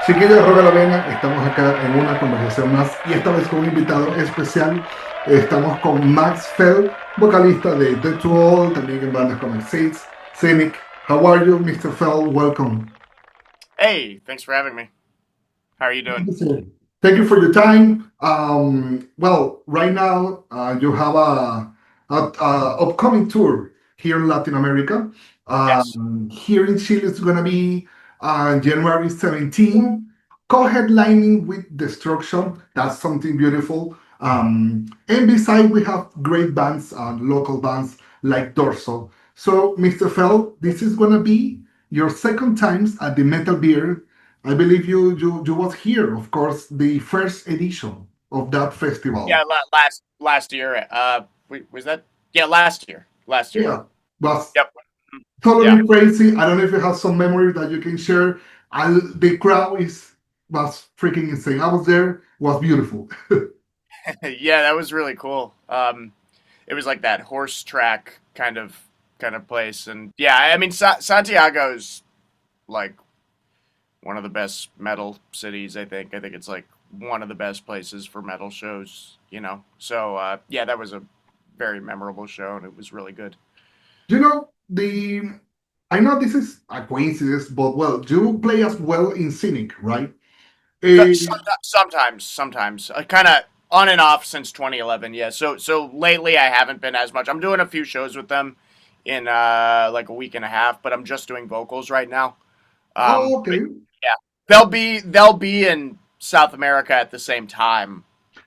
Chiquillos de Roca la Vena, estamos acá en una conversación más y esta vez con un invitado especial. Estamos con Max Phelps, vocalista de The Tool, también en bandas como Seeds, Cynic. How are you, Mr. Phelps? Welcome. Hey, thanks for having me. How are you doing? Thank you for your time. Well, right now you have a upcoming tour here in Latin America. Yes. Here in Chile, it's gonna be January 17, co-headlining with Destruction. That's something beautiful. And beside, we have great bands, local bands like Dorso. So, Mr. Fell, this is gonna be your second times at the Metal Beer. I believe you was here, of course, the first edition of that Yeah, festival. last year. Was that? Yeah, last year. Last year. Yeah, was Yep. Yeah. totally crazy. I don't know if you have some memory that you can share. The crowd is was freaking insane. I was there. Was beautiful. Yeah, that was really cool. It was like that horse track kind of place, and yeah, I mean Santiago's like one of the best metal cities. I think it's like one of the best places for metal shows. So yeah, that was a very memorable show, and it was really good. You know the. I know this is a coincidence, but well, you play as well in Cynic, right? Eh, Sometimes, kind of on and off since 2011. Yeah. So lately I haven't been as much. I'm doing a few shows with them in like a week and a half, but I'm just doing vocals right now. oh, But okay. yeah, they'll be in South America at the same time.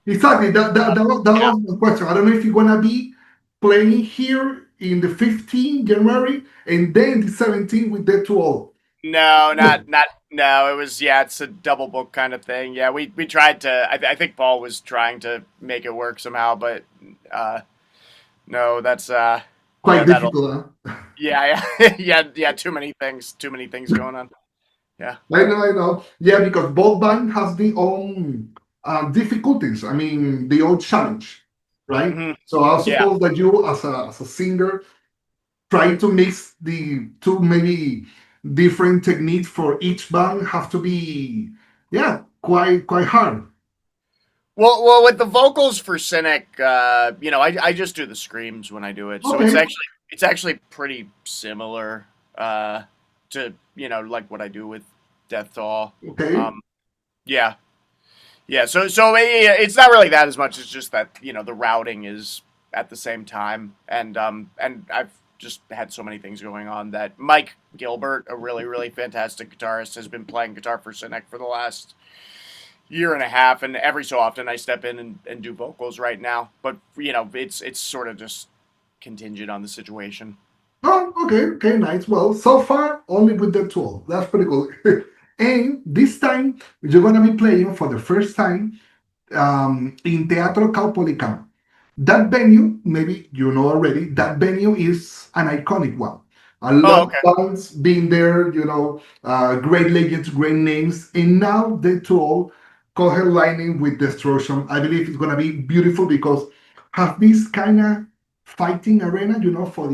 Exactly. That Yeah. was the question. I don't know if you're gonna be playing here in the 15th January and then the 17th with Dead to All. No, not no. It was yeah. It's a double book kind of thing. Yeah, we tried to. I think Paul was trying to make it work somehow, but no, that's yeah. Quite That'll difficult, huh? Yeah, yeah, yeah. Too many things going on. Yeah. I know. Yeah, because both band has the own difficulties. I mean, the own challenge, right? Hmm. So I Yeah. suppose that you, as a singer, trying to mix the two maybe different techniques for each band have to be, yeah, quite hard. Well, with the vocals for Cynic, I just do the screams when I do it, so Okay, it's actually pretty similar to like what I do with Death Doll. okay. Um, yeah, yeah. So it's not really that as much. It's just that the routing is at the same time, and I've just had so many things going on that Mike Gilbert, a really fantastic guitarist, has been playing guitar for Cynic for the last year and a half, and every so often I step in and do vocals right now. But it's sort of just contingent on the situation. Oh, okay, nice. Well, so far only with the tool. That's pretty cool. And this time you're gonna be playing for the first time in Teatro Caupolicán. That venue, maybe you know already, that venue is an iconic one. A lot Oh, of okay. bands being there, great legends, great names, and now the tour co-headlining with Destruction. I believe it's gonna be beautiful because have this kind of fighting arena, for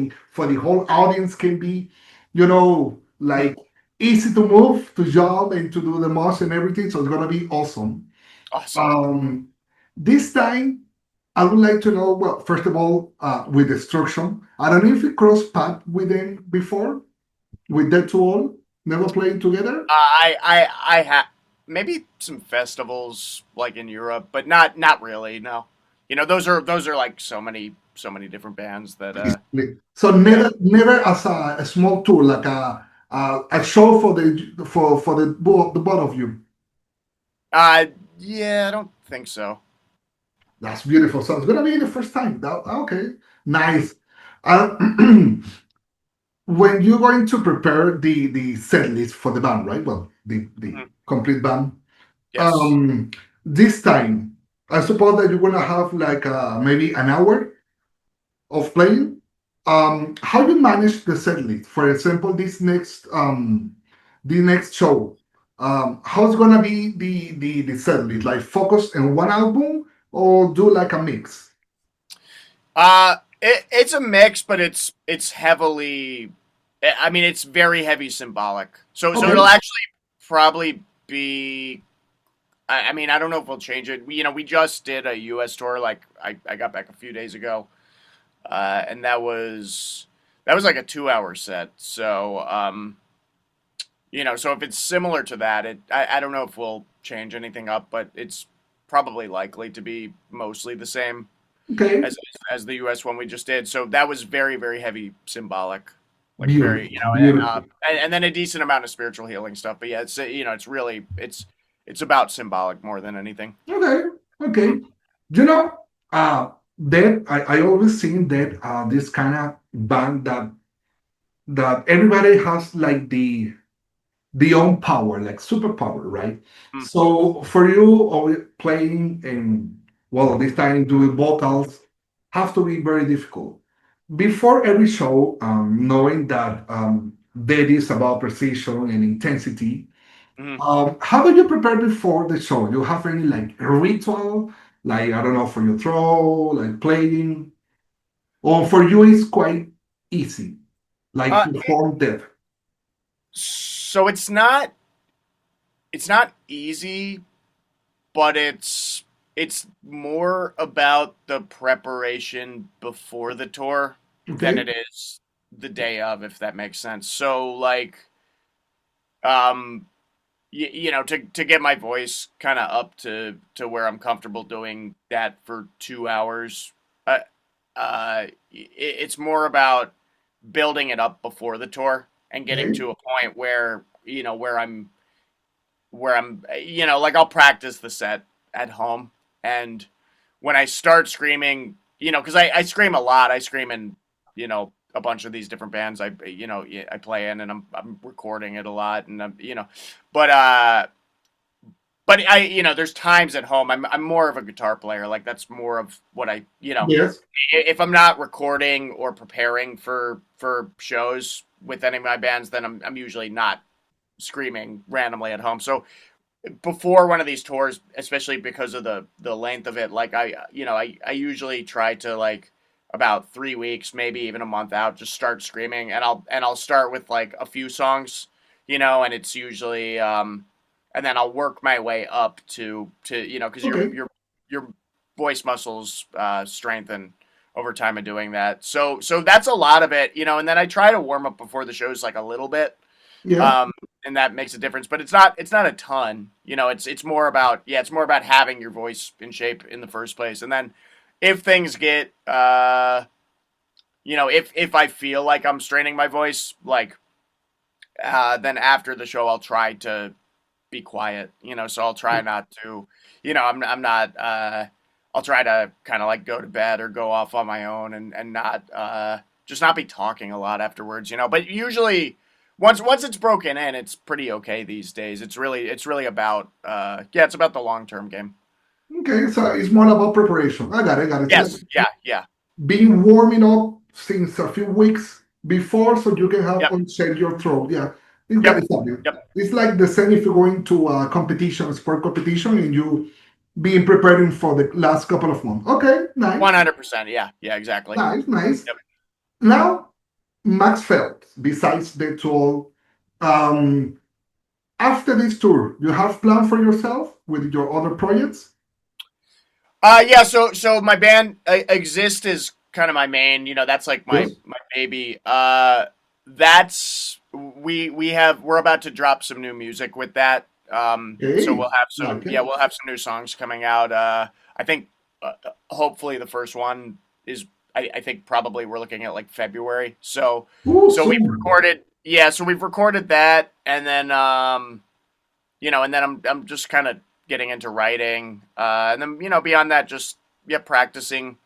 the whole audience can be, Hmm. like easy to move, to jump, and to do the mosh and everything. So it's gonna be awesome. Awesome. Um, this time, I would like to know, well, first of all, with Destruction, I don't know if you crossed path with them before, with Dead to All, never played together. I have maybe some festivals like in Europe, but not really. No, those are like so many different bands that So yeah. never as a small tour, like a show for the both of you. Yeah, I don't think so. That's beautiful. So it's gonna be the first time. Okay, nice. Uh, when you're going to prepare the set list for the band, right? Well, the Mhm. complete band. Yes. Um, this time, I suppose that you're gonna have like maybe an hour of playing. How you manage the set list? For example, the next show. How's gonna be the set list? Like focus on one album or do like a mix? It's a mix, but it's heavily. I mean, it's very heavy symbolic. So Okay. it'll actually probably. be. I mean, I don't know if we'll change it. We just did a U.S. tour. Like I got back a few days ago, and that was like a 2 hour set. So so if it's similar to that, I don't know if we'll change anything up, but it's probably likely to be mostly the same Okay, as the U.S. one we just did. So that was very very heavy symbolic, like very beautiful, beautiful. and then a decent amount of spiritual healing stuff. But yeah, it's really it's about symbolic more than anything. Okay, okay. Mhm. You know, that I always seen that this kind of band that everybody has like the own power, like superpower, right? Mm. So for you, playing and well, this time doing vocals have to be very difficult. Before every show, knowing that that is about precision and intensity, Mhm. how do you prepare before the show? You have any like ritual, like I don't know, for your throw, like playing, or for you it's quite easy, like Uh, perform that. so it's not easy, but it's more about the preparation before the tour than Okay, it is the day of, if that makes sense. So like um to get my voice kind of up to where I'm comfortable doing that for 2 hours. Uh, it's more about building it up before the tour and getting okay, to a point where I'm like I'll practice the set at home, and when I start screaming, because I scream a lot. I scream in a bunch of these different bands I play in, and I'm recording it a lot, and but there's times at home I'm more of a guitar player. Like that's more of what yes, if I'm not recording or preparing for shows with any of my bands, then I'm usually not screaming randomly at home. So before one of these tours, especially because of the length of it, like I usually try to like about 3 weeks, maybe even a month out, just start screaming, and I'll start with like a few songs, and it's usually and then I'll work my way up to because okay, your voice muscles strengthen over time of doing that. So that's a lot of it, and then I try to warm up before the shows like a little bit, yeah, um, and that makes a difference. But it's not a ton. It's more about having your voice in shape in the first place, and then if things get if I feel like I'm straining my voice, like then after the show I'll try to be quiet. So I'll try not to. I'm not. I'll try to kind of like go to bed or go off on my own and not just not be talking a lot afterwards. But usually once it's broken in, it's pretty okay these days. It's really about it's about the long term game. okay. So it's more about preparation. I got it, got it. It's like Yes, yeah, yeah, being warming up since a few weeks before so you can have yep, uncheck your throat. Yeah, it's got yep, it. Something. yep, It's like the same if you're going to a competition, a sport competition, and you being preparing for the last couple of months. Okay, nice, 100%. Yeah, yeah, exactly. nice, nice. Yep. Now, Max Phelps, besides the tour, um, after this tour, you have plan for yourself with your other projects? Yeah. So my band exist is kind of my main. That's like my Yes. my baby. That's we're about to drop some new music with that. So Hey, we'll have like some it. yeah we'll have some new songs coming out. I think hopefully the first one is I think probably we're looking at like February. So Ooh, so we've soon. recorded yeah so we've recorded that, and then I'm just kind of getting into writing, and then beyond that, just practicing.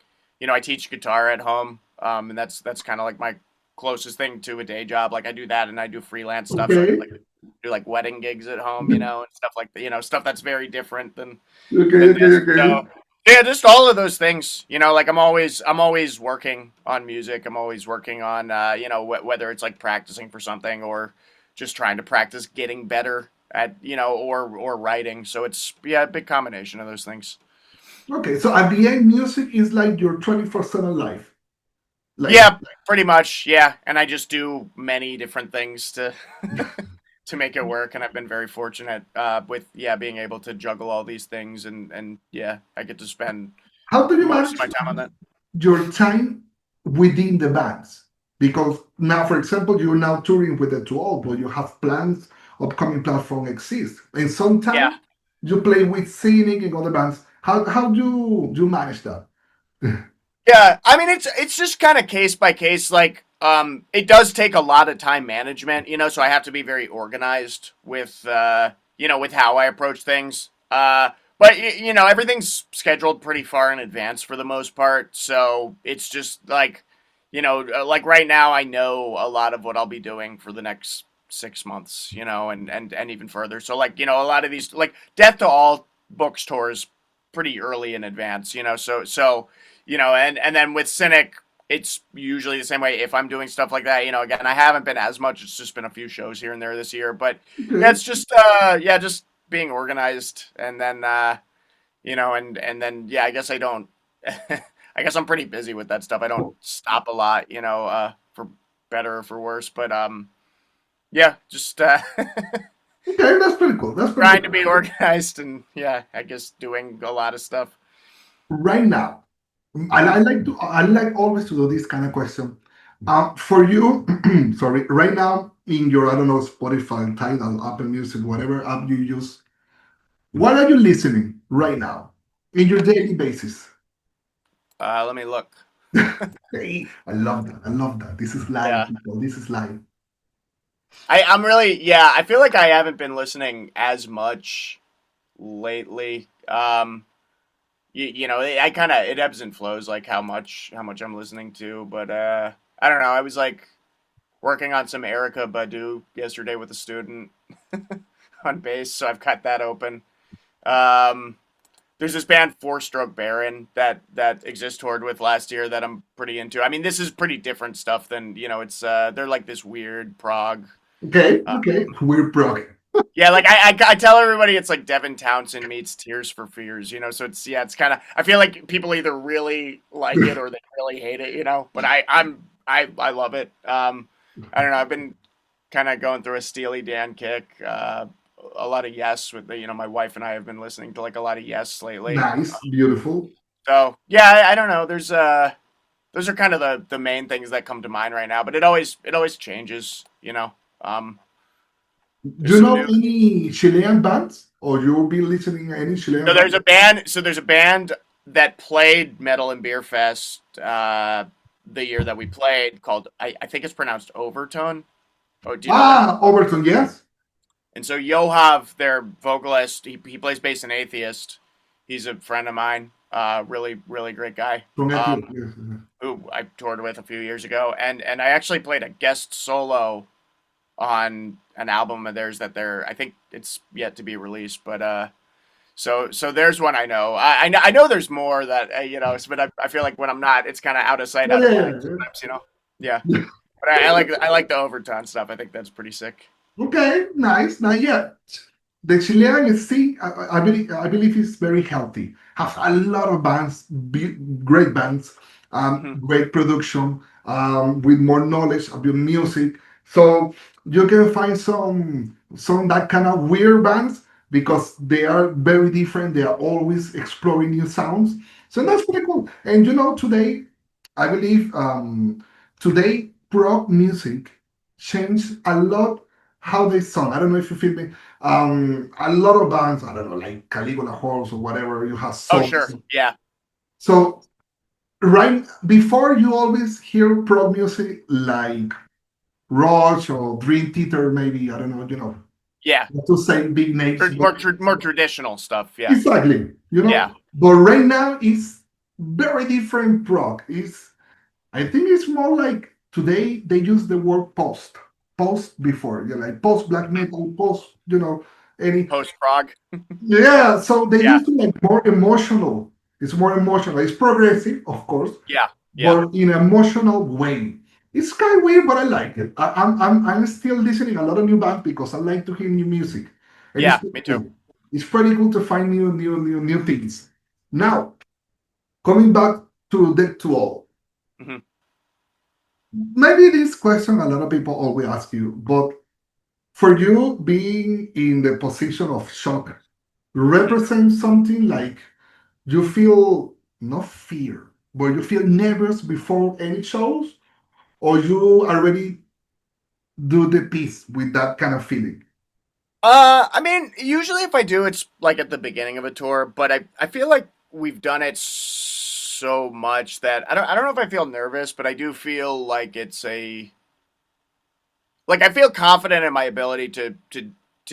I teach guitar at home, and that's kind of like my closest thing to a day job. Like I do that, and I do freelance stuff. So I do Okay. like wedding gigs at home, and stuff like that. Stuff that's very different Okay, than okay, this. okay. So yeah, just all of those things. Like I'm always working on music. I'm always working on whether it's like practicing for something or just trying to practice getting better at or writing. So it's a big combination of those things. Okay, so at the end, music is like your 24/7 life. Like, Yeah, pretty much. Yeah, and I just do many different things to to make it work, and I've been very fortunate with being able to juggle all these things, and yeah, I get to spend How do you most of manage my time on that. your time within the bands? Because now, for example, you're now touring with the 12, but you have plans, upcoming platform exist. And Yeah. sometimes you play with Scenic and other bands. How do you manage that? Yeah, I mean it's just kind of case by case. Like, it does take a lot of time management, so I have to be very organized with, with how I approach things. But everything's scheduled pretty far in advance for the most part, so it's just like, like right now I know a lot of what I'll be doing for the next 6 months, and even further. So like, a lot of these like Death to All books tours pretty early in advance, so and then with Cynic, it's usually the same way. If I'm doing stuff like that, again, I haven't been as much. It's just been a few shows here and there this year, but yeah, Okay. it's just just being organized, and then and then I guess I don't. I guess I'm pretty busy with that stuff. I don't stop a lot, for better or for worse, but yeah, just Okay, that's pretty cool. That's pretty trying to cool. be organized, and yeah, I guess doing a lot of stuff. Right now, I like always to do this kind of question. For you, sorry, right now in your, I don't know, Spotify, Tidal, Apple Music, whatever app you use, what are you listening right now in your daily basis? Let me look. Hey, I love that. I love that. This is live, Yeah. people. This is live. I'm really, I feel like I haven't been listening as much lately. I kind of, it ebbs and flows, like how much I'm listening to, but I don't know. I was like working on some Erica Badu yesterday with a student on bass, so I've cut that open. Um, there's this band Four Stroke Baron that Exist toured with last year that I'm pretty into. I mean, this is pretty different stuff than, it's they're like this weird prog. Okay, uh, okay. We're broke. Yeah, like I tell everybody it's like Devin Townsend meets Tears for Fears, So it's kind of, I feel like people either really like it or they really hate it. But I love it. I don't know. I've been kind of going through a Steely Dan kick. A lot of Yes with my wife and I have been listening to like a lot of Yes lately. Nice, beautiful. So yeah, I don't know. There's those are kind of the main things that come to mind right now. But it always changes. Do There's you some know new. any Chilean bands? Or you'll be listening to any So Chilean there's band? a band. So there's a band that played Metal and Beer Fest the year that we played called I think it's pronounced Overtone. Oh, do you know them? Ah, Overton, yes. And so Yohav, their vocalist, he plays bass in Atheist. He's a friend of mine. Really really great guy. From Etios, yes. Who I toured with a few years ago, and I actually played a guest solo on an album of theirs that I think it's yet to be released, but so there's one I know. I know there's more that but I feel like when I'm not, it's kind of out of sight, Yeah, out of mind yeah, sometimes. Yeah, yeah. but I like the Overtone stuff. I think that's pretty sick. Okay, nice. Now, yeah, the Chilean scene, I believe is very healthy. Have a lot of bands, great bands, Hmm. great production, with more knowledge about music. So you can find some that kind of weird bands because they are very different. They are always exploring new sounds. So that's pretty cool. And today, I believe today prog music changed a lot how they sung. I don't know if you feel me. A lot of bands, I don't know, like Caligula Horse or whatever, you have Oh songs. sure, yeah, So right before you always hear prog music like Rush or Dream Theater, maybe, I don't know, yeah, not to say big names, but more traditional stuff. Yeah, exactly, yeah, But right now it's very different prog. I think it's more like today they use the word post before, like post black metal, post, any. post prog. Yeah, so they Yeah, used to like more emotional. It's more emotional. It's progressive, of course, yeah, yeah, but in an emotional way. It's kind of weird, but I like it. I'm still listening a lot of new bands because I like to hear new music, and it's yeah. pretty Me too. cool. It's pretty cool to find new things. Now, coming back to the to all. Hmm. Maybe this question a lot of people always ask you, but For you, being in the position of shock represents something like you feel not fear, but you feel nervous before any shows, or you already do the piece with that kind of feeling. I mean, usually if I do, it's like at the beginning of a tour, but I feel like we've done it so much that I don't know if I feel nervous, but I do feel like it's a like I feel confident in my ability to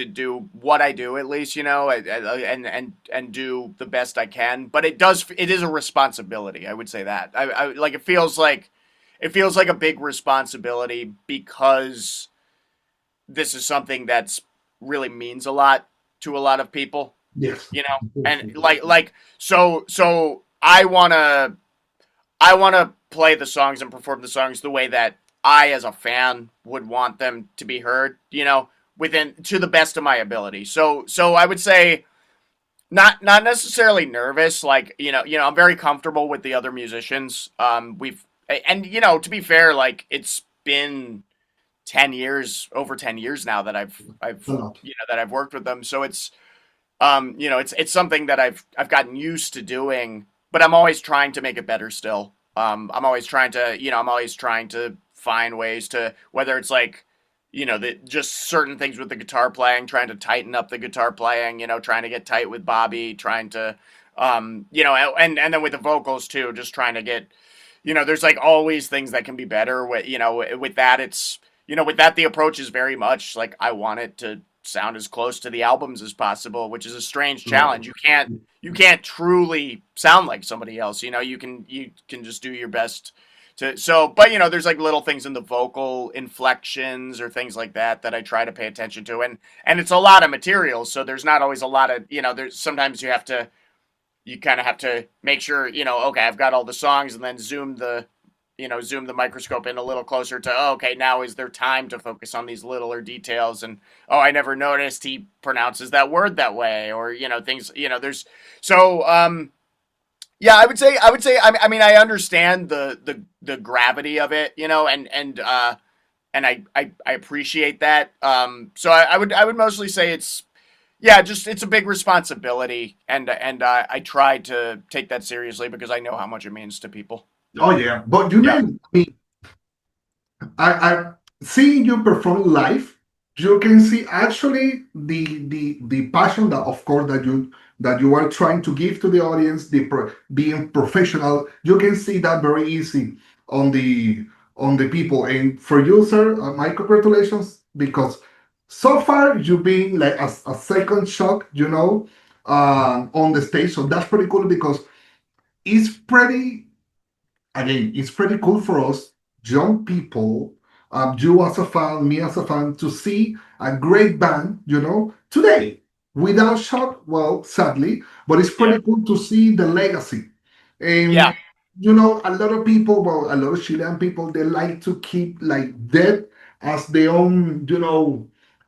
do what I do at least, you know, and do the best I can. But it is a responsibility. I would say that I like it feels like a big responsibility because this is something that's really means a lot to a lot of people, Yes. you know, and so I wanna play the songs and perform the songs the way that I, as a fan, would want them to be heard. You know, within to the best of my ability. So I would say not necessarily nervous. Like I'm very comfortable with the other musicians. We've and to be fair, like it's been 10 years, over 10 years now that A lot. that I've worked with them. So it's it's something that I've gotten used to doing, but I'm always trying to make it better still. I'm always trying to find ways to, whether it's like, just certain things with the guitar playing, trying to tighten up the guitar playing, trying to get tight with Bobby, trying to, and then with the vocals too, just trying to get, there's like always things that can be better with, with that, with that, the approach is very much like I want it to sound as close to the albums as possible, which is a strange Right. challenge. You can't truly sound like somebody else. You can just do your best to but there's like little things in the vocal inflections or things like that that I try to pay attention to, and it's a lot of material, so there's not always a lot of, there's sometimes you kind of have to make sure, okay, I've got all the songs, and then zoom the microscope in a little closer to, oh, okay, now is there time to focus on these littler details, and oh, I never noticed he pronounces that word that way, or things, there's so yeah, I mean, I understand the gravity of it, and I appreciate that. So I would mostly say it's, yeah, just it's a big responsibility, and I try to take that seriously because I know how much it means to people. Oh yeah, but Yeah. I mean, I seeing you perform live, you can see actually the passion that, of course, that you are trying to give to the audience, being professional. You can see that very easy on the people. And for you, sir, my congratulations, because so far you've been like a second shock, on the stage. So that's pretty cool because it's pretty again, it's pretty cool for us, young people, you as a fan, me as a fan, to see a great band, today. Without shock, well, sadly, but it's Yeah. pretty cool to see the legacy. Yeah. And, a lot of people, well, a lot of Chilean people, they like to keep like dead as their own,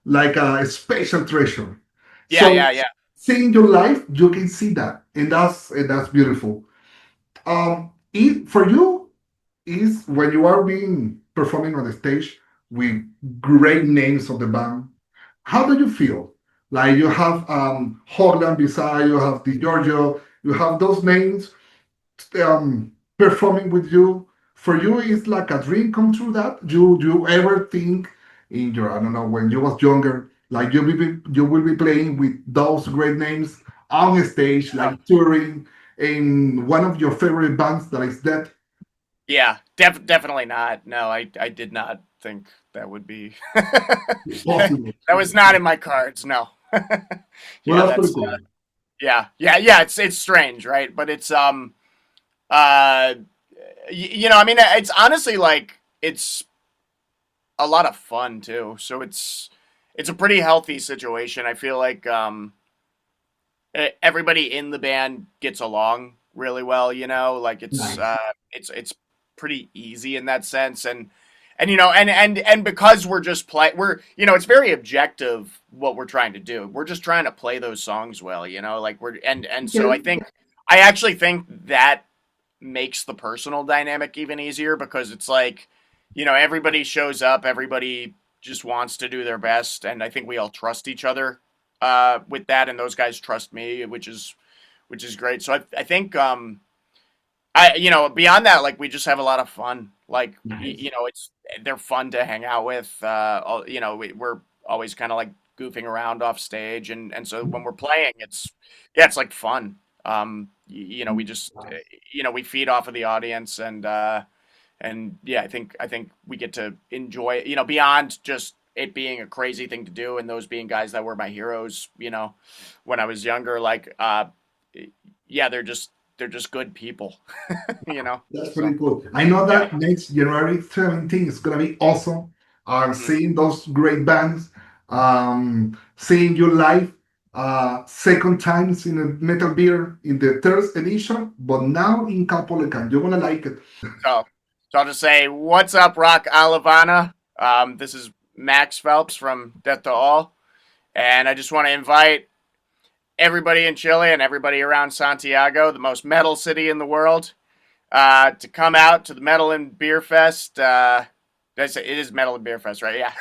like a special treasure. Yeah. So Yeah. Yeah. seeing your life, you can see that, and that's beautiful. For you, is when you are being performing on the stage with great names of the band, how do you feel? Like you have Holland beside, you have Di Giorgio, you have those names performing with you. For you, it's like a dream come true. That you ever think in your, I don't know, when you was younger, like you will be playing with those great names on stage, Uh, like touring in one of your favorite bands that is dead. yeah. Definitely not. No, I did not think that would be. That Possible. was not in my cards. No. Well, Yeah. that's pretty That's cool. yeah. It's strange, right? But it's uh, I mean, it's honestly like it's a lot of fun too. So it's a pretty healthy situation. I feel like everybody in the band gets along really well, like Nice. it's pretty easy in that sense, and and because we're it's very objective what we're trying to do. We're just trying to play those songs well, like we're and so Okay. I actually think that makes the personal dynamic even easier because it's like, everybody shows up, everybody just wants to do their best, and I think we all trust each other with that, and those guys trust me, which is great. So I think beyond that, like we just have a lot of fun. Like Nice. they're fun to hang out with. We're always kind of like goofing around off stage, and so when we're playing, it's like fun. We just we feed off of the audience, and yeah, I think we get to enjoy it. Beyond just it being a crazy thing to do, and those being guys that were my heroes. When I was younger, like yeah, they're just good people. That's So pretty cool. I know yeah. that next January 17th is gonna be awesome. Mhm. Seeing those great bands, seeing you live, second times in a Metal Beer in the third edition, but now in Capolacan. You're gonna like it. So I'll just say, what's up, Rock Alavana? This is Max Phelps from Death to All, and I just want to invite everybody in Chile and everybody around Santiago, the most metal city in the world, to come out to the Metal and Beer Fest. Did I say it is Metal and Beer Fest, right? Yeah.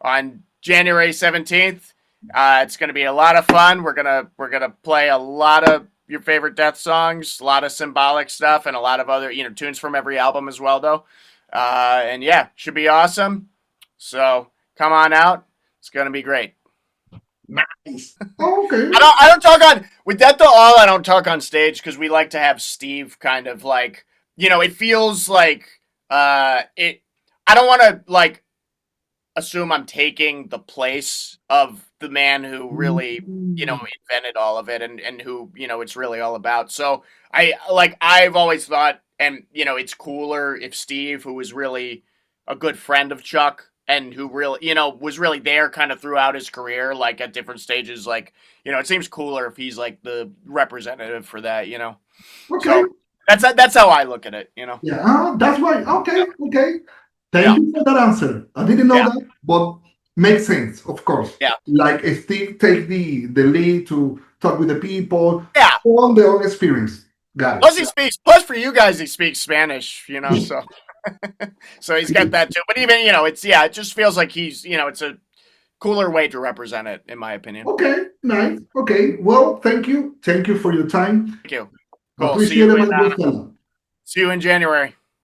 On January 17th. It's going to be a lot of fun. We're gonna play a lot of your favorite Death songs, a lot of symbolic stuff, and a lot of other tunes from every album as well, though. And yeah, should be awesome. So come on out. It's going to be great. Nice. Okay. I don't talk on with Death to All. I don't talk on stage because we like to have Steve kind of like it feels like it. I don't want to like assume I'm taking the place of the man who really, Mm. invented all of it and who, it's really all about. So I've always thought, and, it's cooler if Steve, who was really a good friend of Chuck and who really, was really there kind of throughout his career, like at different stages, like, it seems cooler if he's like the representative for that. Okay. So that's how I look at it. Yeah, that's right. Yeah. Okay, okay. Thank Yeah. you for that answer. I didn't know Yeah. that, but makes sense, of course. Yeah. Like Steve take the lead to talk with the people Yeah. on their own experience. Got it. Plus for you guys he speaks Spanish, so so he's got that too. But even, it just feels like he's, it's a cooler way to represent it, in my opinion. Okay, nice. Okay, well, thank you. Thank you for your time. Thank you. Cool. Appreciate it, my good fella. See you in January.